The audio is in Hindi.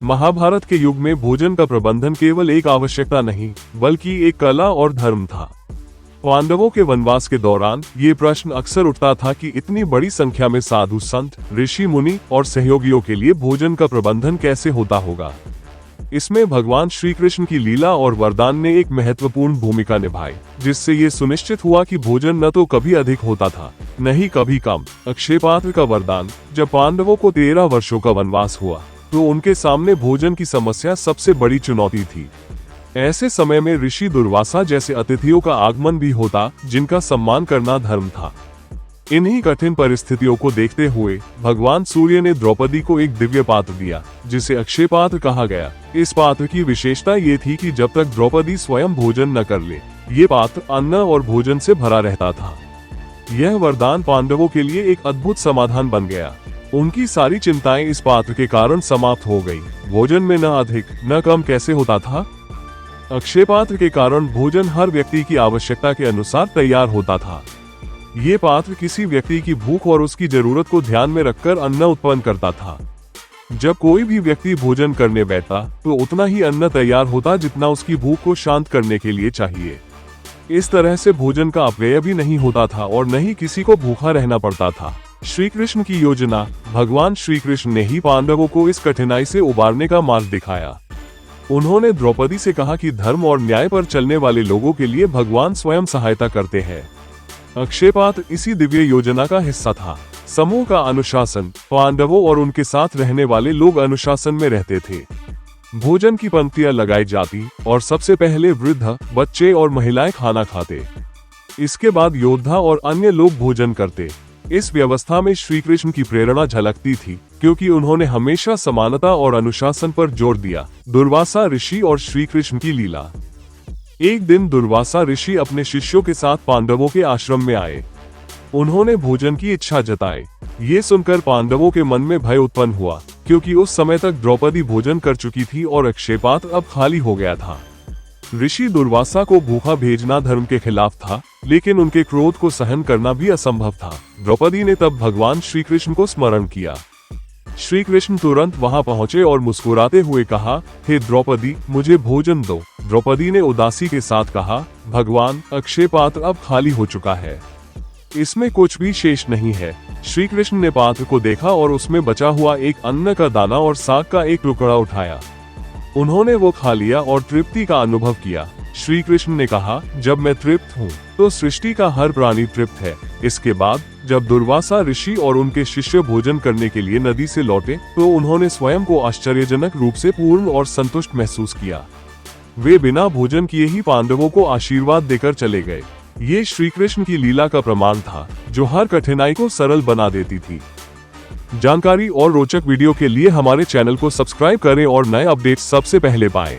महाभारत के युग में भोजन का प्रबंधन केवल एक आवश्यकता नहीं बल्कि एक कला और धर्म था। पांडवों के वनवास के दौरान ये प्रश्न अक्सर उठता था कि इतनी बड़ी संख्या में साधु संत, ऋषि मुनि और सहयोगियों के लिए भोजन का प्रबंधन कैसे होता होगा। इसमें भगवान श्री कृष्ण की लीला और वरदान ने एक महत्वपूर्ण भूमिका निभाई, जिससे ये सुनिश्चित हुआ कि भोजन न तो कभी अधिक होता था न ही कभी कम। अक्षयपात्र का वरदान। जब पांडवों को 13 वर्षों का वनवास हुआ तो उनके सामने भोजन की समस्या सबसे बड़ी चुनौती थी। ऐसे समय में ऋषि दुर्वासा जैसे अतिथियों का आगमन भी होता, जिनका सम्मान करना धर्म था। इन्हीं कठिन परिस्थितियों को देखते हुए भगवान सूर्य ने द्रौपदी को एक दिव्य पात्र दिया, जिसे अक्षय पात्र कहा गया। इस पात्र की विशेषता ये थी कि जब तक द्रौपदी स्वयं भोजन न कर ले, ये पात्र अन्न और भोजन से भरा रहता था। यह वरदान पांडवों के लिए एक अद्भुत समाधान बन गया। उनकी सारी चिंताएं इस पात्र के कारण समाप्त हो गई। भोजन में न अधिक न कम कैसे होता था। अक्षय पात्र के कारण भोजन हर व्यक्ति की आवश्यकता के अनुसार तैयार होता था। ये पात्र किसी व्यक्ति की भूख और उसकी जरूरत को ध्यान में रखकर अन्न उत्पन्न करता था। जब कोई भी व्यक्ति भोजन करने बैठता तो उतना ही अन्न तैयार होता जितना उसकी भूख को शांत करने के लिए चाहिए। इस तरह से भोजन का अपव्यय भी नहीं होता था और न ही किसी को भूखा रहना पड़ता था। श्री कृष्ण की योजना। भगवान श्री कृष्ण ने ही पांडवों को इस कठिनाई से उबारने का मार्ग दिखाया। उन्होंने द्रौपदी से कहा कि धर्म और न्याय पर चलने वाले लोगों के लिए भगवान स्वयं सहायता करते हैं। अक्षयपात्र इसी दिव्य योजना का हिस्सा था। समूह का अनुशासन। पांडवों और उनके साथ रहने वाले लोग अनुशासन में रहते थे। भोजन की पंक्तियां लगाई जाती और सबसे पहले वृद्ध, बच्चे और महिलाएं खाना खाते। इसके बाद योद्धा और अन्य लोग भोजन करते। इस व्यवस्था में श्री कृष्ण की प्रेरणा झलकती थी, क्योंकि उन्होंने हमेशा समानता और अनुशासन पर जोर दिया। दुर्वासा ऋषि और श्री कृष्ण की लीला। एक दिन दुर्वासा ऋषि अपने शिष्यों के साथ पांडवों के आश्रम में आए। उन्होंने भोजन की इच्छा जताई। ये सुनकर पांडवों के मन में भय उत्पन्न हुआ, क्योंकि उस समय तक द्रौपदी भोजन कर चुकी थी और अक्षयपात्र अब खाली हो गया था। ऋषि दुर्वासा को भूखा भेजना धर्म के खिलाफ था, लेकिन उनके क्रोध को सहन करना भी असंभव था। द्रौपदी ने तब भगवान श्री कृष्ण को स्मरण किया। श्री कृष्ण तुरंत वहां पहुंचे और मुस्कुराते हुए कहा, हे द्रौपदी, मुझे भोजन दो। द्रौपदी ने उदासी के साथ कहा, भगवान, अक्षय पात्र अब खाली हो चुका है, इसमें कुछ भी शेष नहीं है। श्री कृष्ण ने पात्र को देखा और उसमें बचा हुआ एक अन्न का दाना और साग का एक टुकड़ा उठाया। उन्होंने वो खा लिया और तृप्ति का अनुभव किया। श्री कृष्ण ने कहा, जब मैं तृप्त हूँ तो सृष्टि का हर प्राणी तृप्त है। इसके बाद जब दुर्वासा ऋषि और उनके शिष्य भोजन करने के लिए नदी से लौटे तो उन्होंने स्वयं को आश्चर्यजनक रूप से पूर्ण और संतुष्ट महसूस किया। वे बिना भोजन किए ही पांडवों को आशीर्वाद देकर चले गए। ये श्री कृष्ण की लीला का प्रमाण था, जो हर कठिनाई को सरल बना देती थी। जानकारी और रोचक वीडियो के लिए हमारे चैनल को सब्सक्राइब करें और नए अपडेट्स सबसे पहले पाएं।